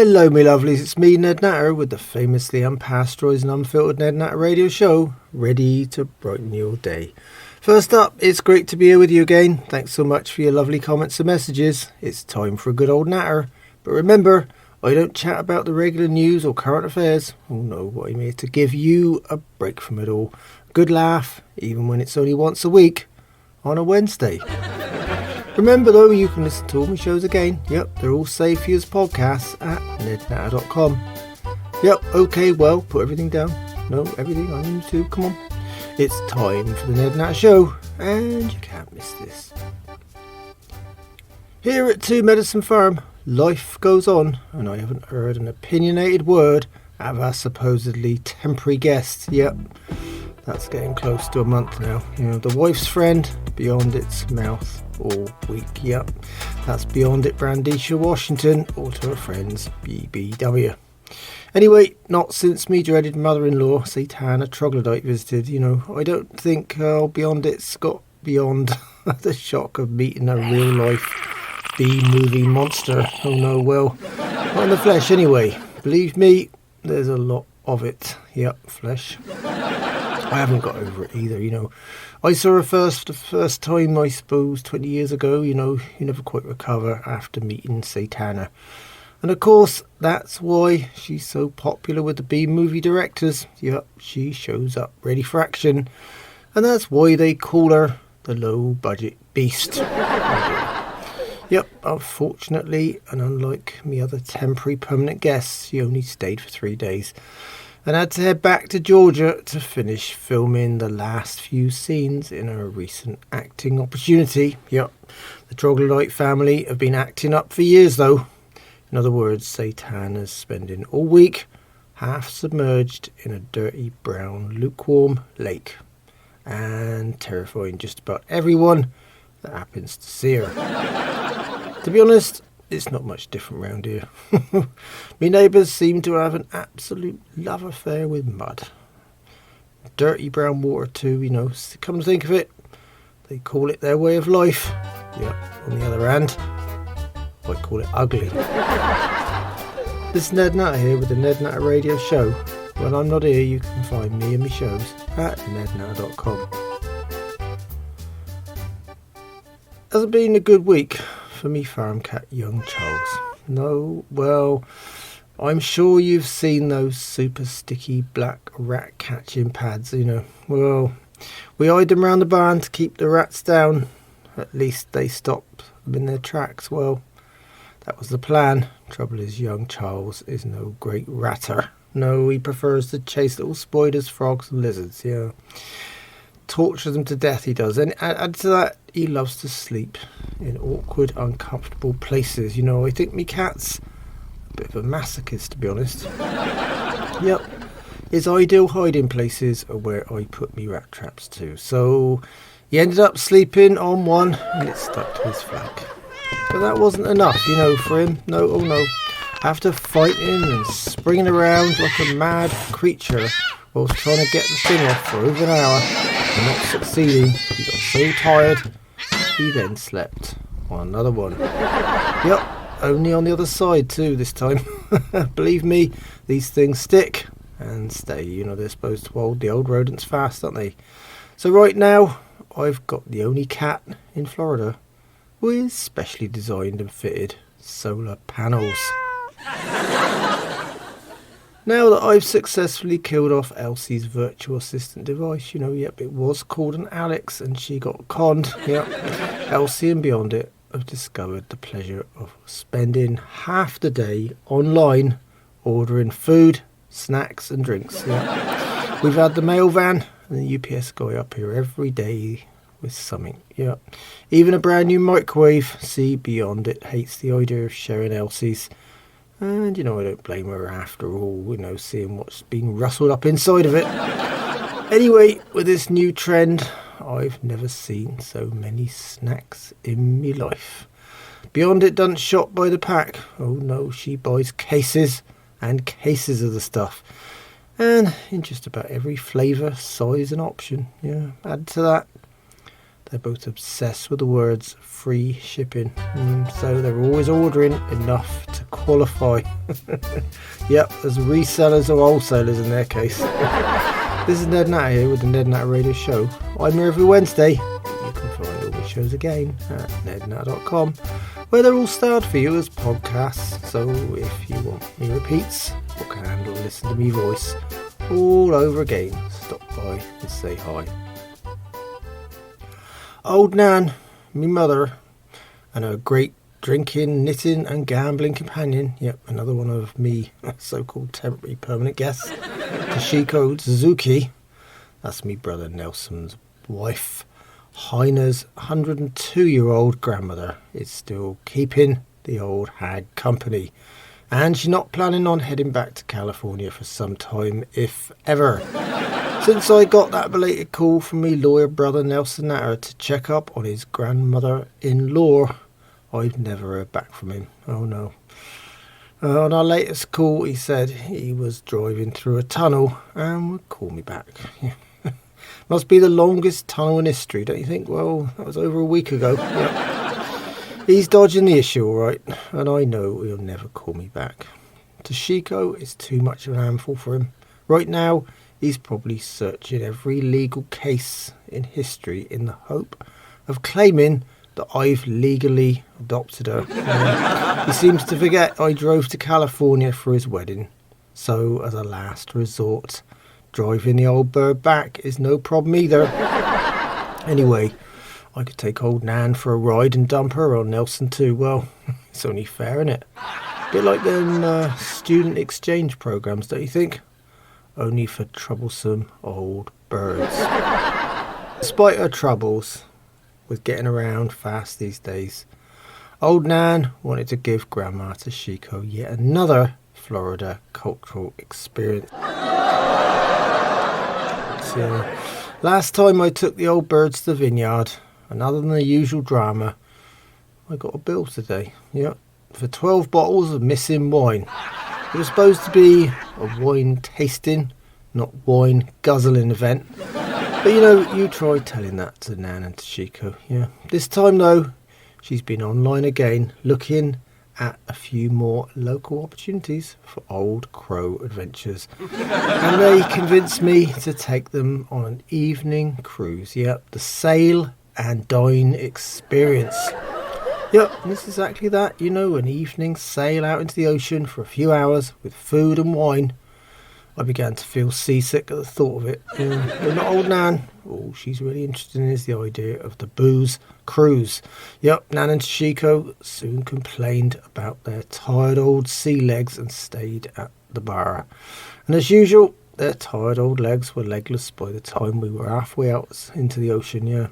Hello me lovelies, it's me Ned Natter with the famously unpasteurised and unfiltered Ned Natter Radio Show, ready to brighten your day. First up, it's great to be here with you again. Thanks so much for your lovely comments and messages. It's time for a good old natter. But remember, I don't chat about the regular news or current affairs. Oh no, I'm here to give you a break from it all. A good laugh, even when it's only once a week, on a Wednesday. Remember though, you can listen to all my shows again. Yep, they're all saved for you as podcasts at nednatter.com. Yep, okay, well, put everything down. No, everything I need to, come on. It's time for the Ned Natter Show, and you can't miss this. Here at 2 Medicine Farm, life goes on, and I haven't heard an opinionated word out of our supposedly temporary guests. Yep, that's getting close to a month now. You know, the wife's friend beyond its mouth all week. Yep, that's beyond it Brandisha Washington or to her friends BBW. Anyway, not since me dreaded mother-in-law Satana Troglodyte visited. You know, I don't think beyond it's got beyond the shock of meeting a real-life B-movie monster. Oh no, well, not in the flesh anyway. Believe me, there's a lot of it. Yep, flesh. I haven't got over it either, you know. I saw her for the first time, I suppose, 20 years ago. You know, you never quite recover after meeting Satana. And of course, that's why she's so popular with the B-movie directors. Yep, she shows up ready for action. And that's why they call her the low-budget beast. Yep, unfortunately, and unlike me other temporary permanent guests, she only stayed for 3 days. And had to head back to Georgia to finish filming the last few scenes in her recent acting opportunity. Yep, the Troglodyte family have been acting up for years though. In other words, Satana's spending all week half submerged in a dirty brown lukewarm lake and terrifying just about everyone that happens to see her. To be honest, it's not much different round here. Me neighbours seem to have an absolute love affair with mud. Dirty brown water too, you know. Come to think of it, they call it their way of life. Yep, on the other hand, I call it ugly. This is Ned Natter here with the Ned Natter Radio Show. When I'm not here, you can find me and my shows at nednatter.com. Hasn't been a good week for me farm cat young Charles. No, well, I'm sure you've seen those super sticky black rat catching pads, you know. Well, we hide them around the barn to keep the rats down. At least they stop them in their tracks. Well, that was the plan. Trouble is, young Charles is no great ratter. No, he prefers to chase little spiders, frogs and lizards, yeah. Tortures them to death, he does. And add to that, he loves to sleep in awkward, uncomfortable places. You know, I think me cat's a bit of a masochist, to be honest. Yep. His ideal hiding places are where I put me rat traps too. So he ended up sleeping on one and it stuck to his flank. But that wasn't enough, you know, for him. No, oh no. After fighting and springing around like a mad creature whilst trying to get the thing off for over an hour and not succeeding, he got so tired, he then slept on another one. Yep, only on the other side too this time. Believe me, these things stick and stay. You know, they're supposed to hold the old rodents fast, aren't they? So right now, I've got the only cat in Florida with specially designed and fitted solar panels. Now that I've successfully killed off Elsie's virtual assistant device, you know, yep, it was called an Alex and she got conned, yep. Elsie and beyond it have discovered the pleasure of spending half the day online ordering food, snacks and drinks, yep. We've had the mail van and the UPS guy up here every day with something, yep. Even a brand new microwave. See, beyond it hates the idea of sharing Elsie's. And, you know, I don't blame her after all, you know, seeing what's being rustled up inside of it. Anyway, with this new trend, I've never seen so many snacks in me life. Beyond it doesn't shop by the pack. Oh no, she buys cases and cases of the stuff. And in just about every flavour, size and option. Yeah, add to that They're both obsessed with the words free shipping. So they're always ordering enough to qualify. Yep, as resellers or wholesalers in their case. This is Ned Natter here with the Ned Natter Radio Show. I'm here every Wednesday. You can find all the shows again at nednatter.com, where they're all styled for you as podcasts. So if you want me repeats or can handle listen to me voice all over again, stop by and say hi. Old Nan, me mother, and her great drinking, knitting and gambling companion, yep, another one of me so-called temporary permanent guests, Toshiko Suzuki, that's me brother Nelson's wife. Heiner's 102-year-old grandmother is still keeping the old hag company, and she's not planning on heading back to California for some time, if ever. Since I got that belated call from me lawyer brother Nelson Natter to check up on his grandmother-in-law, I've never heard back from him. Oh no. On our latest call, he said he was driving through a tunnel and would call me back. Must be the longest tunnel in history, don't you think? Well, that was over a week ago. Yep. He's dodging the issue, all right, and I know he'll never call me back. Toshiko is too much of an handful for him. Right now, he's probably searching every legal case in history in the hope of claiming that I've legally adopted her. He seems to forget I drove to California for his wedding. So, as a last resort, driving the old bird back is no problem either. Anyway, I could take old Nan for a ride and dump her on Nelson too. Well, it's only fair, innit? Bit like them student exchange programs, don't you think? Only for troublesome old birds. Despite her troubles with getting around fast these days, old Nan wanted to give Grandma Toshiko yet another Florida cultural experience. So, last time I took the old birds to the vineyard, and other than the usual drama, I got a bill today. Yep, for 12 bottles of missing wine. It was supposed to be a wine tasting, not wine guzzling event. But you know, you try telling that to Nan and Toshiko. Yeah. This time though, she's been online again, looking at a few more local opportunities for old crow adventures. And they convinced me to take them on an evening cruise. Yep, the Sail and Dine Experience. Yep, it's exactly that. You know, an evening sail out into the ocean for a few hours with food and wine. I began to feel seasick at the thought of it. But not old Nan. All she's really interested in is the idea of the booze cruise. Yep, Nan and Toshiko soon complained about their tired old sea legs and stayed at the bar. And as usual, their tired old legs were legless by the time we were halfway out into the ocean, yeah.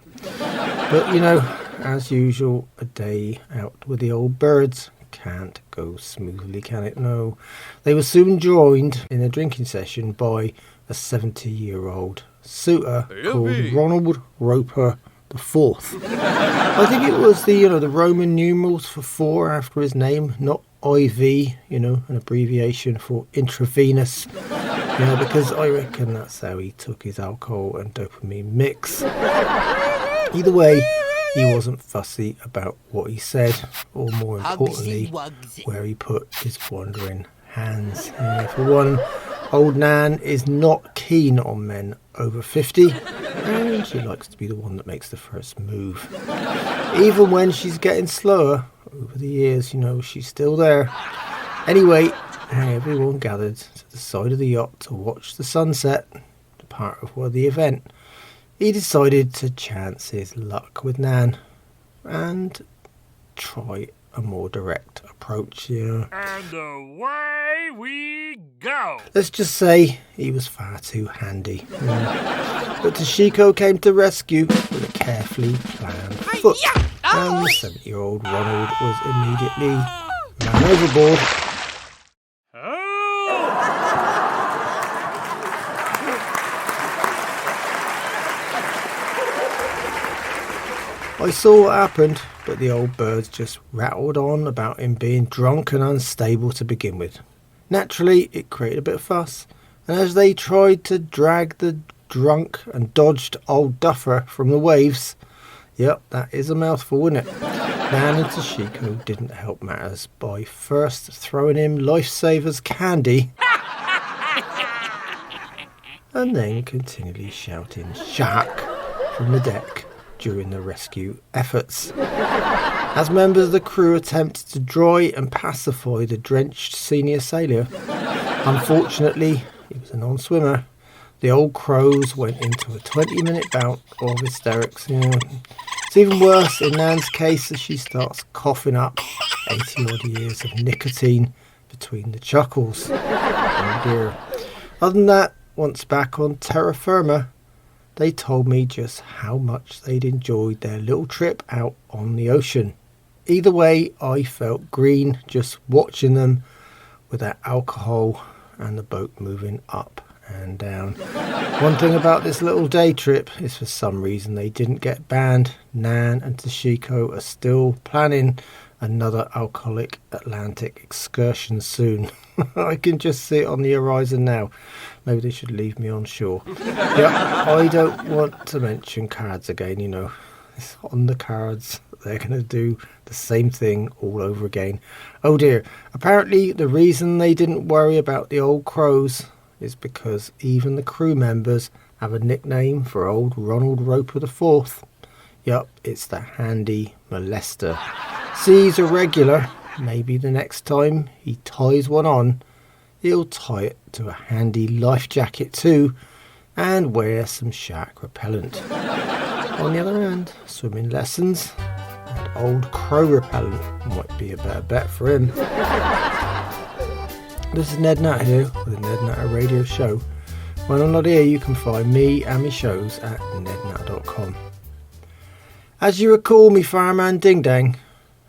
But you know, as usual, a day out with the old birds can't go smoothly, can it? No. They were soon joined in a drinking session by a 70-year-old suitor called Ronald Roper IV. I think it was the Roman numerals for 4 after his name, not IV, an abbreviation for intravenous. Because I reckon that's how he took his alcohol and dopamine mix. Either way, he wasn't fussy about what he said, or more importantly, where he put his wandering hands. For one, old Nan is not keen on men over 50, and she likes to be the one that makes the first move. Even when she's getting slower over the years, she's still there. Anyway, everyone gathered to the side of the yacht to watch the sunset, part of the event. He decided to chance his luck with Nan and try a more direct approach. And away we go. Let's just say he was far too handy. But Toshiko came to rescue with a carefully planned foot. And the 70-year-old Ronald was immediately man overboard. I saw what happened, but the old birds just rattled on about him being drunk and unstable to begin with. Naturally, it created a bit of fuss, and as they tried to drag the drunk and dodged old duffer from the waves, Yep, that is a mouthful, isn't it? Nan and Toshiko didn't help matters by first throwing him Lifesavers candy and then continually shouting "Shark" from the deck during the rescue efforts. As members of the crew attempted to dry and pacify the drenched senior sailor, unfortunately, he was a non-swimmer. The old crows went into a 20-minute bout of hysterics. It's even worse in Nan's case as she starts coughing up 80-odd years of nicotine between the chuckles. Oh dear. Other than that, once back on terra firma, they told me just how much they'd enjoyed their little trip out on the ocean. Either way, I felt green just watching them with that alcohol and the boat moving up and down. One thing about this little day trip is for some reason they didn't get banned. Nan and Toshiko are still planning another alcoholic Atlantic excursion soon. I can just see it on the horizon now. Maybe they should leave me on shore. Yeah, I don't want to mention cards again, It's on the cards. They're going to do the same thing all over again. Oh dear. Apparently the reason they didn't worry about the old crows is because even the crew members have a nickname for old Ronald Roper IV. Yup, it's the handy molester. See, he's a regular. Maybe the next time he ties one on, he'll tie it to a handy life jacket too and wear some shark repellent. On the other hand, swimming lessons and old crow repellent might be a better bet for him. This is Ned Natter here with the Ned Natter Radio Show. When I'm not here, you can find me and my shows at nednatter.com. As you recall, me fireman Ding Dang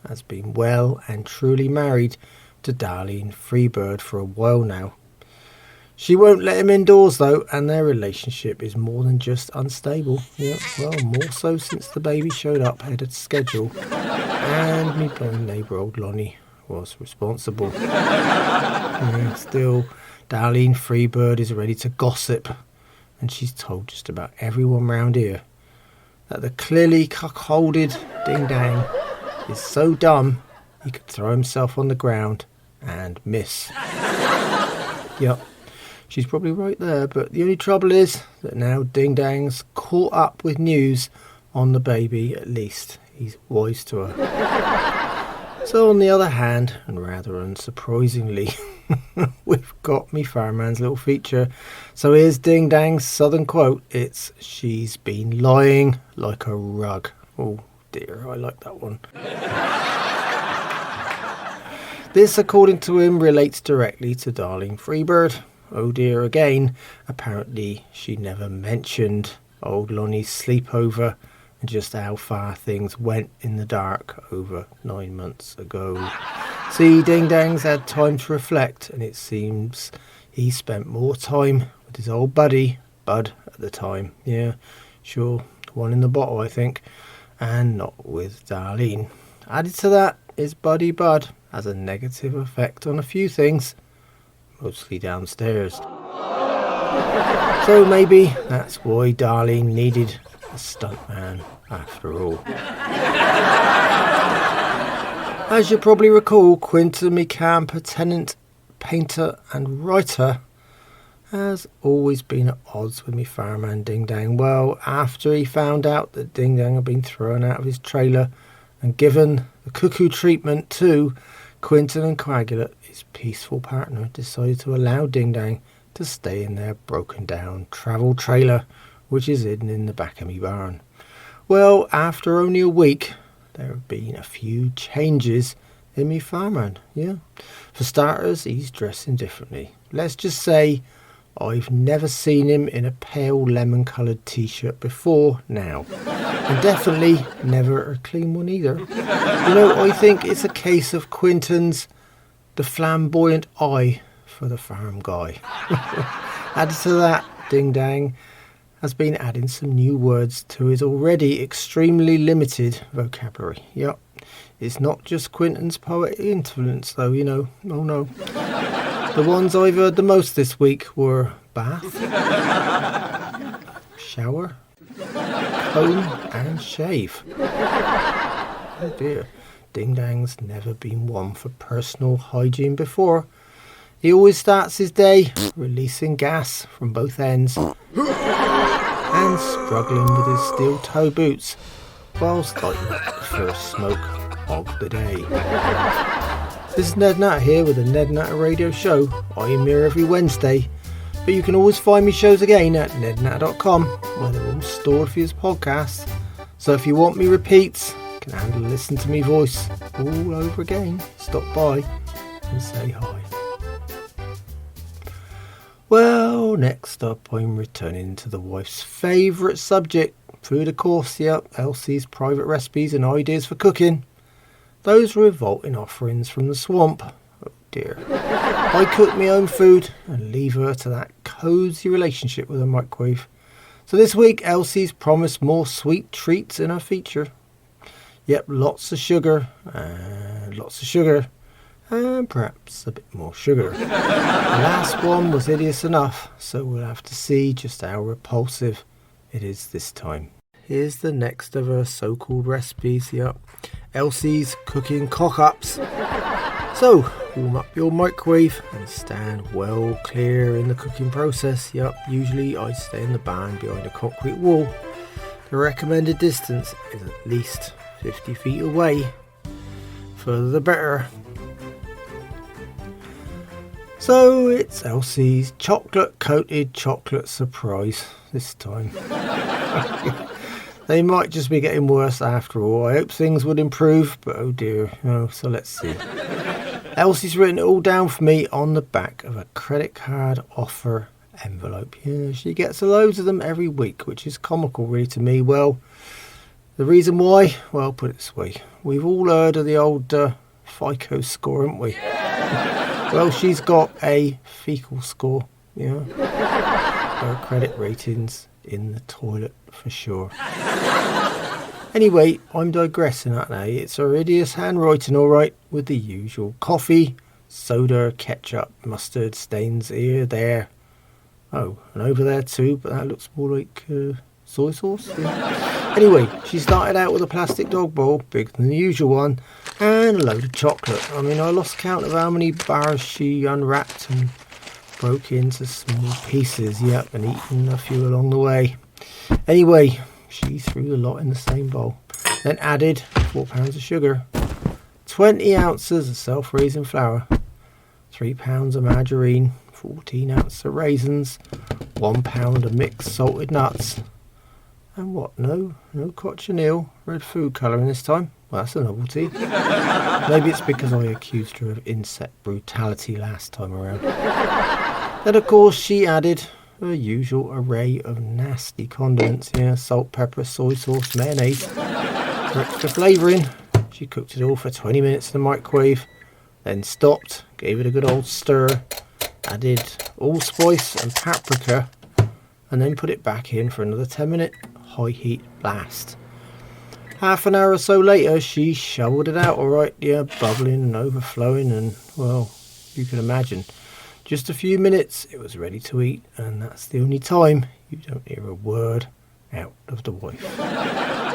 has been well and truly married to Darlene Freebird for a while now. She won't let him indoors though, and their relationship is more than just unstable. Yeah, well, more so since the baby showed up ahead of schedule, and me blind neighbour old Lonnie was responsible. Yeah, still, Darlene Freebird is ready to gossip, and she's told just about everyone round here that the clearly cuckolded Ding Dang is so dumb he could throw himself on the ground and miss. Yep, she's probably right there, but the only trouble is that now Ding Dang's caught up with news on the baby. At least he's wise to her. So on the other hand, and rather unsurprisingly, we've got me fireman's little feature. So here's Ding Dang's southern quote. It's "She's been lying like a rug." Oh dear, I like that one. This, according to him, relates directly to Darlene Freebird. Oh dear again, apparently she never mentioned old Lonnie's sleepover and just how far things went in the dark over 9 months ago. See, Ding Dang's had time to reflect, and it seems he spent more time with his old buddy, Bud, at the time. Yeah, sure, one in the bottle, I think, and not with Darlene. Added to that, his buddy Bud has a negative effect on a few things, mostly downstairs. So maybe that's why Darlene needed a stuntman after all. As you probably recall, Quentin, my camper tenant, painter and writer, has always been at odds with me fireman Ding Dang. Well, after he found out that Ding Dang had been thrown out of his trailer and given the cuckoo treatment too, Quentin and Coagulate, his peaceful partner, decided to allow Ding Dang to stay in their broken down travel trailer, which is hidden in the back of me barn. Well, after only a week, there have been a few changes in me fireman. Yeah, for starters, he's dressing differently. Let's just say I've never seen him in a pale lemon coloured t-shirt before now, and definitely never a clean one either. I think it's a case of Quentin's the Flamboyant Eye for the farm guy. Added to that, Ding Dang has been adding some new words to his already extremely limited vocabulary. Yep, it's not just Quentin's poetic influence though, Oh no. The ones I've heard the most this week were bath, shower, comb and shave. Oh dear, Ding Dang's never been one for personal hygiene before. He always starts his day releasing gas from both ends and struggling with his steel toe boots whilst lighting up the first smoke of the day. This is Ned Natter here with the Ned Natter Radio Show. I am here every Wednesday, but you can always find me shows again at nednatter.com, where they're all stored for his podcasts. So if you want me repeats, you can handle listen to me voice all over again. Stop by and say hi. Well, next up I'm returning to the wife's favourite subject, food of course, yep, Elsie's private recipes and ideas for cooking. Those revolting offerings from the swamp. Oh dear. I cook my own food and leave her to that cosy relationship with a microwave. So this week Elsie's promised more sweet treats in her feature. Yep, lots of sugar and perhaps a bit more sugar. The last one was hideous enough, so we'll have to see just how repulsive it is this time. Here's the next of her so-called recipes, yep. Elsie's cooking cock-ups. So, warm up your microwave and stand well clear in the cooking process. Yep, usually I stay in the barn behind a concrete wall. The recommended distance is at least 50 feet away. Further the better. So it's Elsie's chocolate-coated chocolate surprise this time. They might just be getting worse after all. I hope things would improve, but oh dear. So let's see. Elsie's written it all down for me on the back of a credit card offer envelope. Yeah, she gets loads of them every week, which is comical really to me. Well, the reason why? Well, put it this way. We've all heard of the old FICO score, haven't we? Well, she's got a fecal score, her credit ratings in the toilet for sure. Anyway, I'm digressing, aren't I? It's her hideous handwriting, alright, with the usual coffee, soda, ketchup, mustard, stains here, there. Oh, and over there too, but that looks more like soy sauce. Yeah. Anyway, she started out with a plastic dog bowl, bigger than the usual one, and a load of chocolate. I mean, I lost count of how many bars she unwrapped and broke into small pieces, yep, and eaten a few along the way. Anyway, she threw the lot in the same bowl, then added 4 pounds of sugar, 20 ounces of self-raising flour, 3 pounds of margarine, 14 ounces of raisins, 1 pound of mixed salted nuts, and what, no cochineal, red food colouring this time. Well, that's a novelty. Maybe it's because I accused her of insect brutality last time around. Then of course she added her usual array of nasty condiments, salt, pepper, soy sauce, mayonnaise. For extra flavouring, she cooked it all for 20 minutes in the microwave, then stopped, gave it a good old stir, added allspice and paprika, and then put it back in for another 10-minute high heat blast. Half an hour or so later, she shoveled it out alright, bubbling and overflowing, and well, you can imagine. Just a few minutes, it was ready to eat, and that's the only time you don't hear a word out of the wife.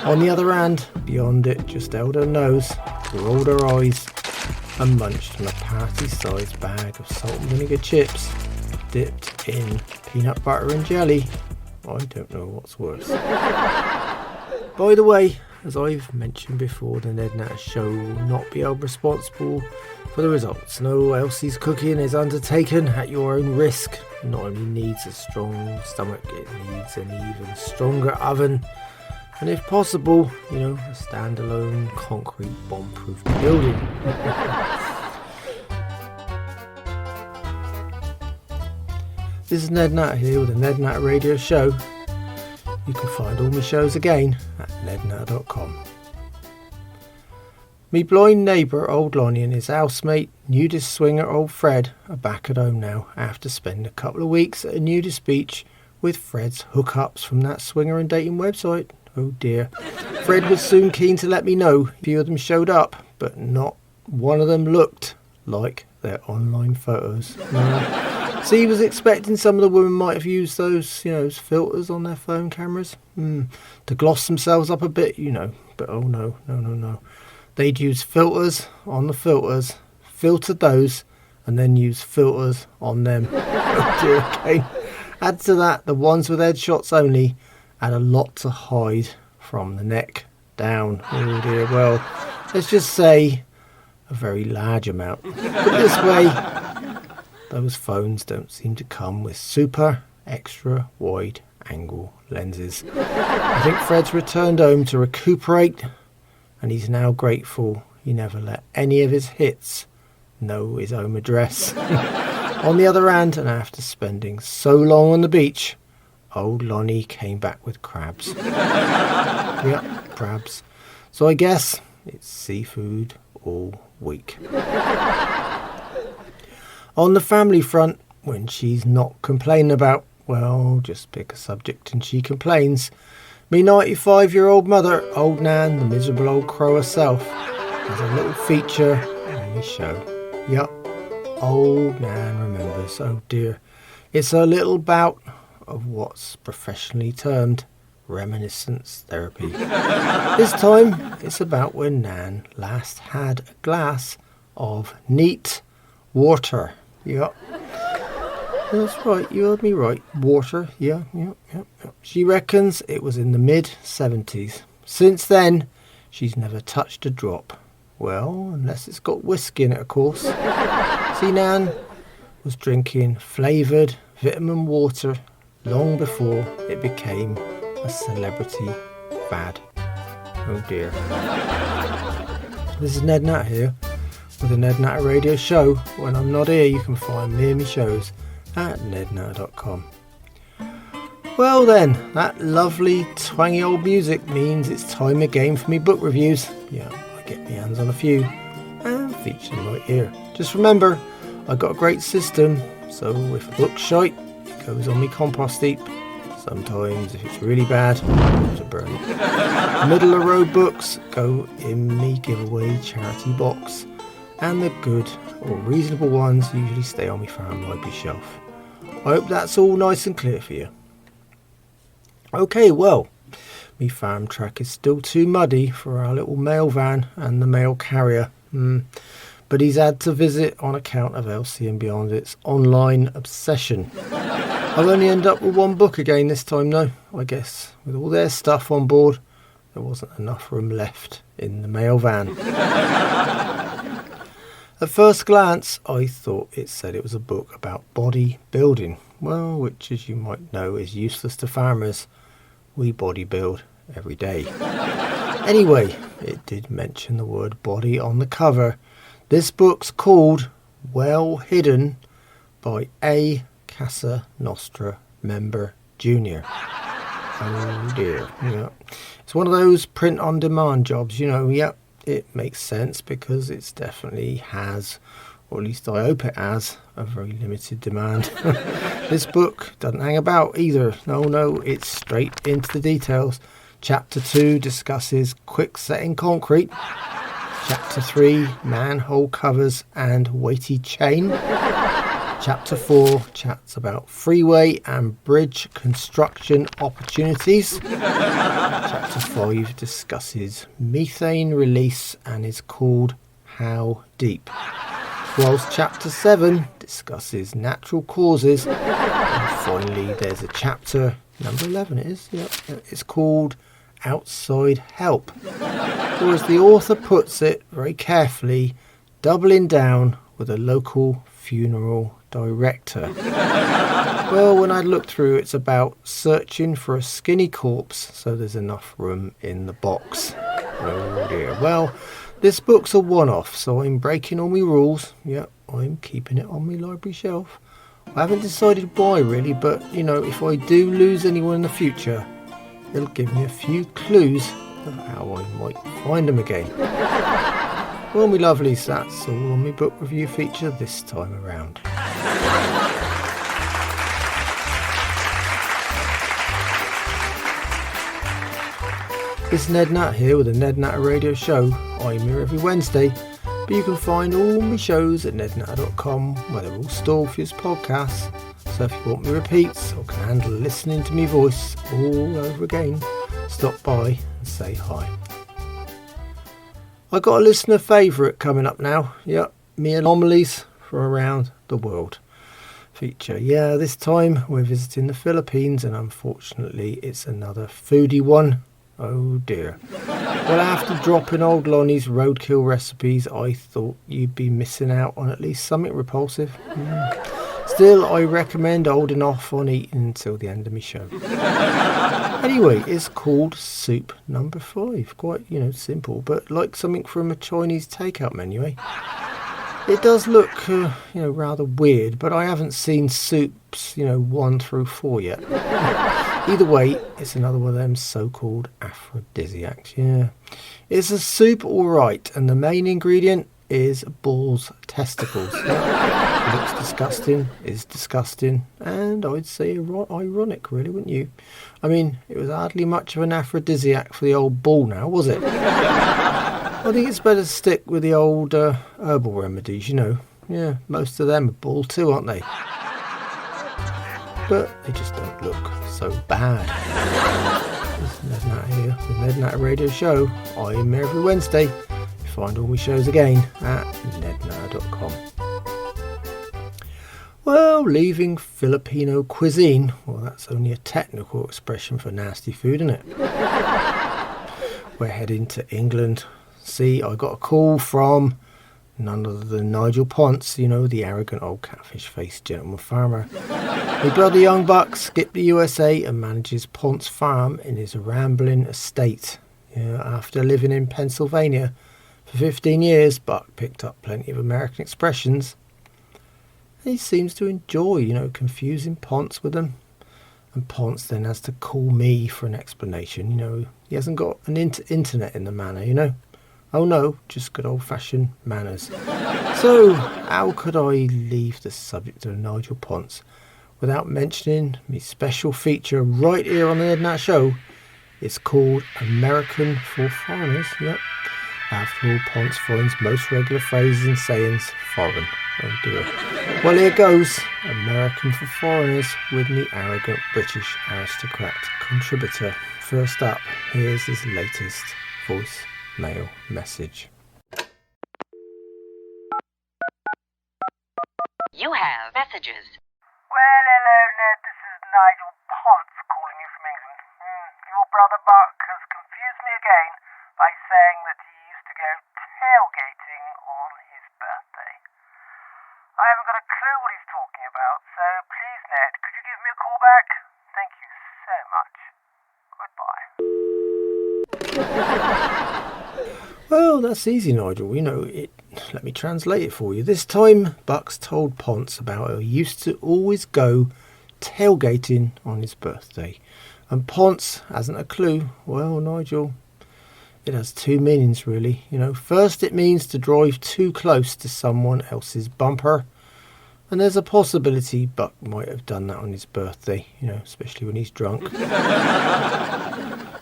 On the other hand, beyond it, just held her nose, rolled her eyes, and munched on a party-sized bag of salt and vinegar chips, dipped in peanut butter and jelly. I don't know what's worse. By the way, as I've mentioned before, the Ned Natter Show will not be held responsible for the results. No, Elsie's cooking is undertaken at your own risk. It not only needs a strong stomach, it needs an even stronger oven, and if possible, a standalone concrete bomb-proof building. This is Ned Natter here with the Ned Natter Radio Show. You can find all my shows again at nednatter.com. Me blind neighbour old Lonnie and his housemate, nudist swinger old Fred, are back at home now after spending a couple of weeks at a nudist beach with Fred's hookups from that swinger and dating website. Oh dear. Fred was soon keen to let me know. A few of them showed up, but not one of them looked like their online photos. No. So he was expecting some of the women might have used those, those filters on their phone cameras to gloss themselves up a bit, But oh no. They'd use filters on the filters, filtered those, and then use filters on them. Oh dear, okay. Add to that, the ones with headshots only had a lot to hide from the neck down. Oh dear, well, let's just say a very large amount. Put it this way, those phones don't seem to come with super extra wide angle lenses. I think Fred's returned home to recuperate, and he's now grateful he never let any of his hits know his home address. On the other hand, and after spending so long on the beach, old Lonnie came back with crabs. Yep, crabs. So I guess it's seafood all week. On the family front, when she's not complaining about, well, just pick a subject and she complains. Me 95-year-old mother, old Nan, the miserable old crow herself, has a little feature on me show. Yup, old Nan remembers, oh dear. It's a little bout of what's professionally termed reminiscence therapy. This time, it's about when Nan last had a glass of neat water. Yup. That's right, you heard me right. Water, yeah. She reckons it was in the mid-70s. Since then, she's never touched a drop. Well, unless it's got whiskey in it, of course. See, Nan was drinking flavoured vitamin water long before it became a celebrity fad. Oh dear. This is Ned Natter here with the Ned Natter Radio Show. When I'm not here, you can find me and my shows at nednatter.com. Well then, that lovely twangy old music means it's time again for me book reviews. Yeah, I get my hands on a few and feature them right here. Just remember, I got a great system, so if a book's shite, it goes on me compost heap. Sometimes, if it's really bad, to burn it. The middle of the road books go in me giveaway charity box, and the good or reasonable ones usually stay on me farm library shelf. I hope that's all nice and clear for you. Okay, well, me farm track is still too muddy for our little mail van and the mail carrier, but he's had to visit on account of Elsie and Beyond its online obsession. I've only ended up with one book again this time though. I guess with all their stuff on board, there wasn't enough room left in the mail van. At first glance, I thought it said it was a book about body building. Well, which as you might know is useless to farmers. We body build every day. Anyway, it did mention the word body on the cover. This book's called Well Hidden by A. Casa Nostra member Junior. Oh dear. Yeah. It's one of those print on demand jobs, Yep, it makes sense because it's definitely has, or at least I hope it has, a very limited demand. This book doesn't hang about either. No, it's straight into the details. Chapter 2 discusses quick setting concrete. Chapter 3, manhole covers and weighty chain. Chapter 4 chats about freeway and bridge construction opportunities. Chapter 5 discusses methane release and is called How Deep. Whilst Chapter 7 discusses natural causes. And finally there's a chapter, number 11 it is, it's called Outside Help. Or as the author puts it very carefully, doubling down with a local funeral director. Well, when I looked through, it's about searching for a skinny corpse so there's enough room in the box. Oh dear. Well, this book's a one-off, so I'm breaking all my rules. Yep, I'm keeping it on my library shelf. I haven't decided why really, but if I do lose anyone in the future, it'll give me a few clues of how I might find them again. Well, my lovelies, that's all on my book review feature this time around. It's Ned Natter here with the Ned Natter Radio Show. I'm here every Wednesday But you can find all my shows at nednatter.com, where they're all stored for your podcasts. So if you want me repeats or can handle listening to me voice all over again, stop by and say hi. I got a listener favourite coming up now. Yep, me anomalies from around the world feature. Yeah, this time we're visiting the Philippines, and unfortunately it's another foodie one. Oh dear. Well, after dropping old Lonnie's roadkill recipes, I thought you'd be missing out on at least something repulsive. Still, I recommend holding off on eating until the end of my show. Anyway, it's called Soup Number 5. Quite, simple, but like something from a Chinese takeout menu, eh? It does look, rather weird, but I haven't seen soups, 1 through 4 yet. Either way, it's another one of them so-called aphrodisiacs, yeah. It's a soup, all right, and the main ingredient is bull's testicles. It looks disgusting, is disgusting, and I'd say ironic, really, wouldn't you? I mean, it was hardly much of an aphrodisiac for the old bull now, was it? I think it's better to stick with the old herbal remedies, Yeah, most of them are bull too, aren't they? But they just don't look so bad. This is Ned Natter here, the Ned Natter Radio Show. I am every Wednesday. You find all my shows again at nednatter.com. Well, leaving Filipino cuisine, well, that's only a technical expression for nasty food, isn't it? We're heading to England. See, I got a call from none other than Nigel Ponce, the arrogant old catfish-faced gentleman farmer. My brother young buck skipped the USA and manages Ponce Farm in his rambling estate. After living in Pennsylvania for 15 years, Buck picked up plenty of American expressions. He seems to enjoy, confusing Ponce with them. And Ponce then has to call me for an explanation. He hasn't got an internet in the manor, Oh no, just good old-fashioned manners. So, how could I leave the subject of Nigel Ponce without mentioning my special feature right here on the Ned Natter Show? It's called American for Foreigners, yep. After all, Ponce finds most regular phrases and sayings foreign. Oh dear. Well, here goes. American for Foreigners with me arrogant British aristocrat contributor. First up, here's his latest voicemail message. You have messages. Well, hello, Ned. This is Nigel Ponce calling you from England. Your brother Buck has confused me again by saying that he used to go tailgating on his birthday. I haven't got a clue what he's talking about, so please, Ned, could you give me a call back? Thank you so much. Goodbye. Well, that's easy, Nigel. Let me translate it for you. This time, Bucks told Ponce about how he used to always go tailgating on his birthday. And Ponce hasn't a clue. Well, Nigel, it has two meanings, really. First, it means to drive too close to someone else's bumper. And there's a possibility Buck might have done that on his birthday, especially when he's drunk.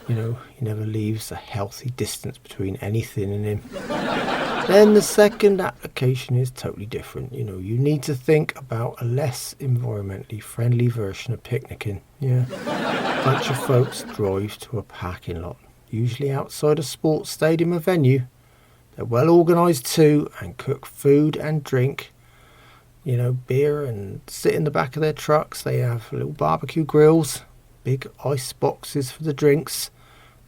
He never leaves a healthy distance between anything and him. Then the second application is totally different. You need to think about a less environmentally friendly version of picnicking. Yeah. A bunch of folks drive to a parking lot, usually outside a sports stadium or venue. They're well organised too and cook food and drink. Beer, and sit in the back of their trucks. They have little barbecue grills, big ice boxes for the drinks.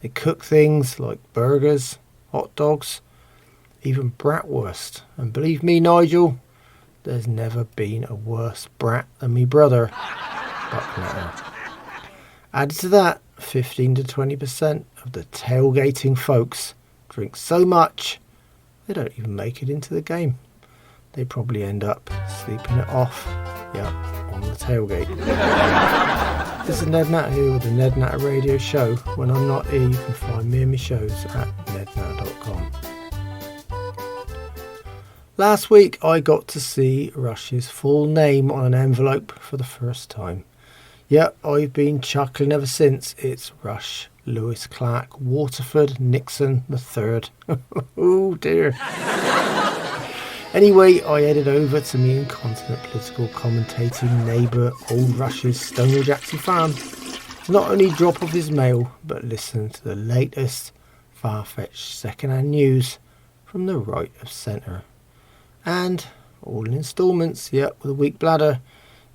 They cook things like burgers, hot dogs, even bratwurst. And believe me, Nigel, there's never been a worse brat than me brother. Buck Natter. Added to that, 15 to 20% of the tailgating folks drink so much they don't even make it into the game. They probably end up sleeping it off, on the tailgate. This is Ned Natter here with the Ned Natter Radio Show. When I'm not here, you can find me and my shows at nednatter.com. Last week, I got to see Rush's full name on an envelope for the first time. I've been chuckling ever since. It's Rush Lewis Clark Waterford Nixon III. Oh dear. Anyway, I headed over to me incontinent political commentating neighbour Old Rush's Stonewall Jackson farm to not only drop off his mail, but listen to the latest far-fetched second-hand news from the right of centre. And all in instalments, yep, with a weak bladder.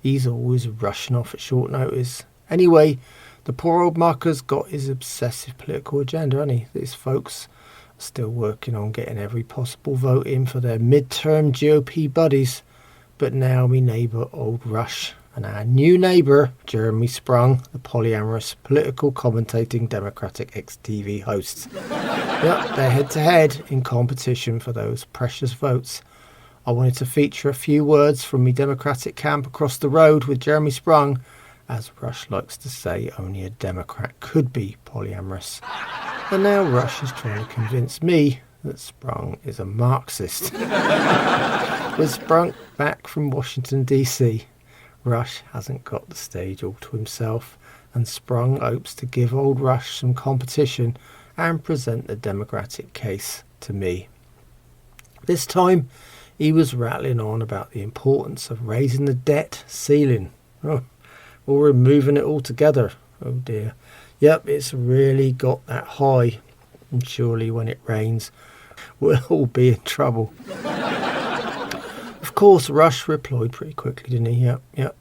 He's always rushing off at short notice. Anyway, the poor old mucker's got his obsessive political agenda, hasn't he? These folks are still working on getting every possible vote in for their mid-term GOP buddies. But now me neighbour Old Rush and our new neighbour Jeremy Sprung, the polyamorous political commentating Democratic ex-TV hosts. Yep, they're head-to-head in competition for those precious votes. I wanted to feature a few words from me Democratic camp across the road with Jeremy Sprung. As Rush likes to say, only a Democrat could be polyamorous. And now Rush is trying to convince me that Sprung is a Marxist. With Sprung back from Washington DC, Rush hasn't got the stage all to himself, and Sprung hopes to give Old Rush some competition and present the Democratic case to me. This time, he was rattling on about the importance of raising the debt ceiling. Or removing it altogether. Oh dear. Yep, it's really got that high. And surely when it rains, we'll all be in trouble. Of course, Rush replied pretty quickly, didn't he? Yep.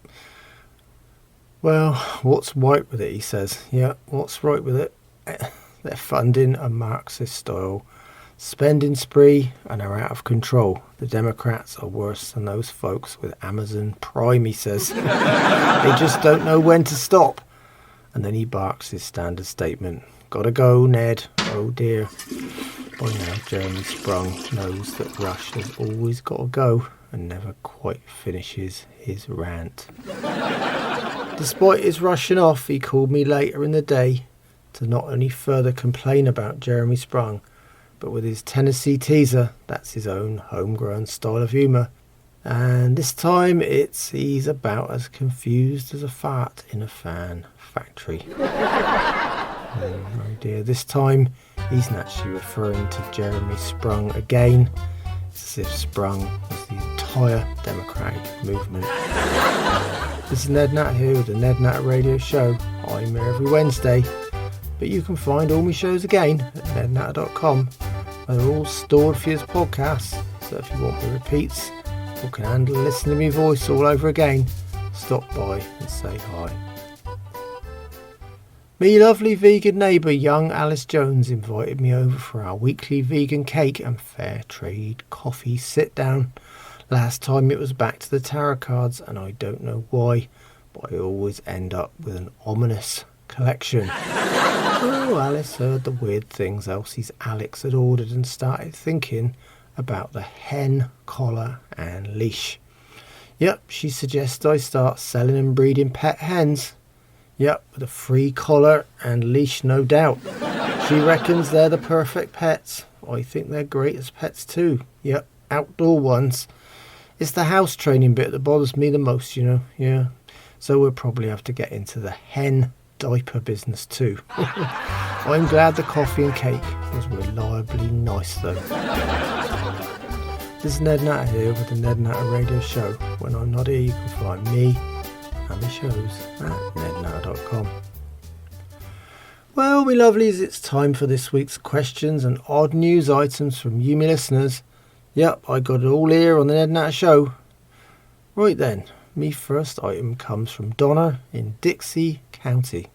Well, what's right with it, he says. Yep, what's right with it? They're funding a Marxist style spending spree and are out of control. The Democrats are worse than those folks with Amazon Prime, he says. They just don't know when to stop. And then he barks his standard statement. Gotta go, Ned. Oh dear. By now, Jeremy Sprung knows that Rush has always got to go and never quite finishes his rant. Despite his rushing off, he called me later in the day to not only further complain about Jeremy Sprung, but with his Tennessee teaser, that's his own homegrown style of humour. And this time he's about as confused as a fart in a fan factory. Oh dear, this time he's naturally referring to Jeremy Sprung again. It's as if Sprung was the entire Democratic movement. This is Ned Natter here with the Ned Natter Radio Show. I'm here every Wednesday, but you can find all my shows again at nednatter.com. They're all stored for you as podcasts, so if you want the repeats or can handle listening to my voice all over again, stop by and say hi. Me lovely vegan neighbour young Alice Jones invited me over for our weekly vegan cake and fair trade coffee sit down. Last time it was back to the tarot cards, and I don't know why, but I always end up with an ominous collection. Oh, Alice heard the weird things Elsie's Alex had ordered and started thinking about the hen, collar and leash. Yep, she suggests I start selling and breeding pet hens. Yep, with a free collar and leash, no doubt. She reckons they're the perfect pets. I think they're great as pets too. Yep, outdoor ones. It's the house training bit that bothers me the most, you know. Yeah, so we'll probably have to get into the hen diaper business too. I'm glad the coffee and cake was reliably nice though. This is Ned Natter here with the Ned Natter Radio Show. When I'm not here, you can find me and my shows at nednatter.com. Well, me lovelies, it's time for this week's questions and odd news items from you, me listeners. Yep, I got it all here on the Ned Natter Show. Right then, me first item comes from Donna in Dixie County.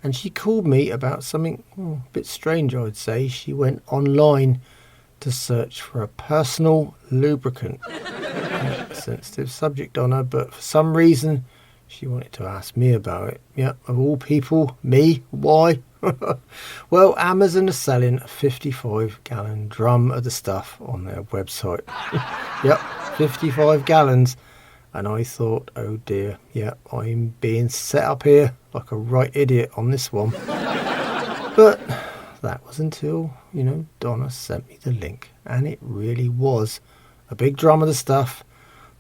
And she called me about something a bit strange, I'd say. She went online to search for a personal lubricant. Sensitive subject, Donna, but for some reason she wanted to ask me about it. Yep, of all people, me, why? Well, Amazon are selling a 55-gallon drum of the stuff on their website. Yep, 55 gallons. And I thought, oh dear, yeah, I'm being set up here like a right idiot on this one. But that was until, Donna sent me the link. And it really was a big drum of the stuff.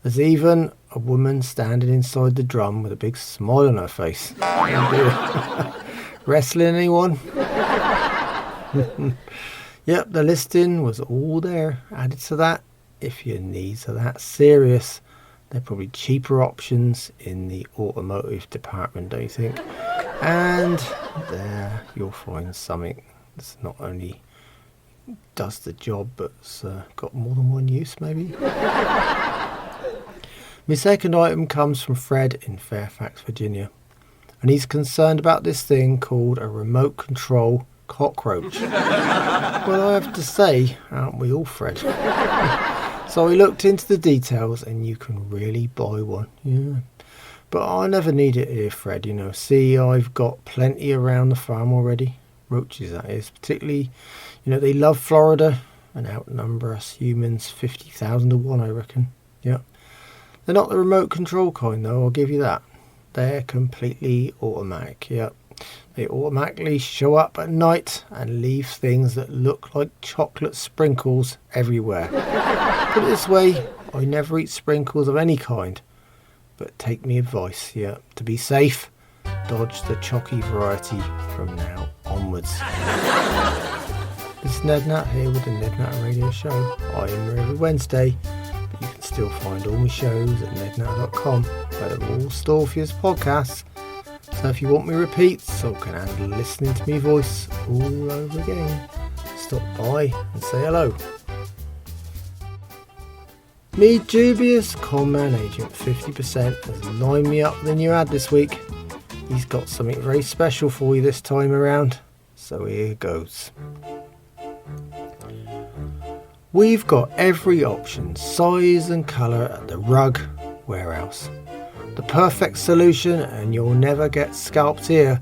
There's even a woman standing inside the drum with a big smile on her face. Oh dear. Wrestling, anyone? Yep, the listing was all there. Added to that, if your needs are that serious. There are probably cheaper options in the automotive department, don't you think? And there you'll find something that's not only does the job, but's got more than one use, maybe. My second item comes from Fred in Fairfax, Virginia. And he's concerned about this thing called a remote control cockroach. Well, I have to say, aren't we all, Fred? So I looked into the details, and you can really buy one. Yeah. But I never need it here, Fred. See, I've got plenty around the farm already. Roaches, that is. Particularly, they love Florida and outnumber us humans 50,000 to 1, I reckon. Yeah. They're not the remote control kind, though, I'll give you that. They're completely automatic, yeah. They automatically show up at night and leave things that look like chocolate sprinkles everywhere. Put it this way, I never eat sprinkles of any kind. But take me advice, yeah. To be safe, dodge the chalky variety from now onwards. This is Ned Nat here with the Ned Natter Radio Show. I am here every Wednesday, but you can still find all my shows at nednatter.com, where they're all stored for you as podcasts. So if you want me repeats or can handle listening to me voice all over again, stop by and say hello. Me dubious conman agent 50% has lined me up with a new ad this week. He's got something very special for you this time around, so here goes. We've got every option, size and colour at the Rug Warehouse. The perfect solution, and you'll never get scalped here,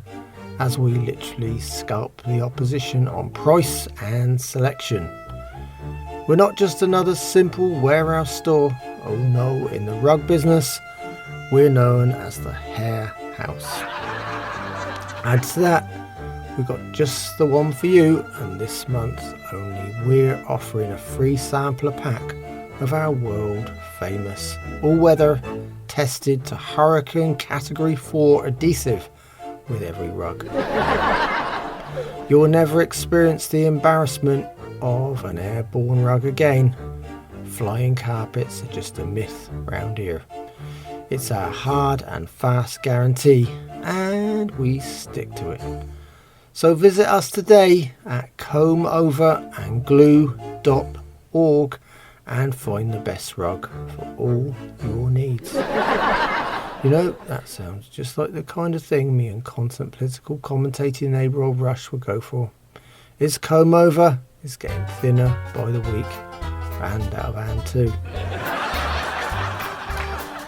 as we literally scalp the opposition on price and selection. We're not just another simple warehouse store. Oh no, in the rug business, we're known as the Hair House. Add to that, we've got just the one for you, and this month only we're offering a free sampler pack of our world famous all-weather tested to Hurricane Category 4 adhesive with every rug. You'll never experience the embarrassment of an airborne rug again. Flying carpets are just a myth round here. It's our hard and fast guarantee, and we stick to it. So visit us today at comboverandglue.org and find the best rug for all your needs. That sounds just like the kind of thing me and constant political commentating neighbour old Rush would go for. His comb over is getting thinner by the week, and out of hand too.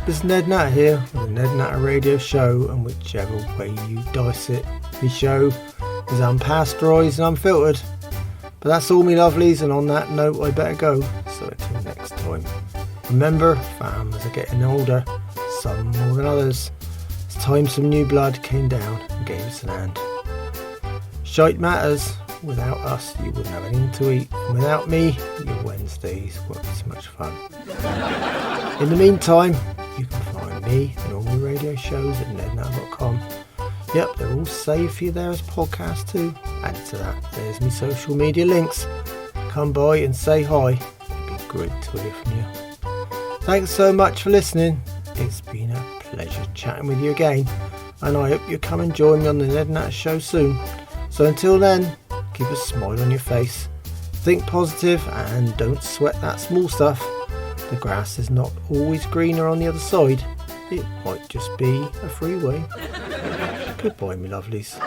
This is Ned Natter here with the Ned Natter Radio Show, and whichever way you dice it, the show is unpasteurised and unfiltered. But that's all me lovelies, and on that note I better go, so until next time. Remember, farmers are getting older, some more than others. It's time some new blood came down and gave us an hand. Shite matters, without us you wouldn't have anything to eat, and without me your Wednesdays weren't so much fun. In the meantime, you can find me and all my radio shows at nednatter.com. Yep, they're all saved for you there as podcasts too. Added to that, there's me social media links. Come by and say hi. It'd be great to hear from you. Thanks so much for listening. It's been a pleasure chatting with you again, and I hope you come and join me on the Ned Natter Show soon. So until then, keep a smile on your face, think positive, and don't sweat that small stuff. The grass is not always greener on the other side. It might just be a freeway. Goodbye, my lovelies.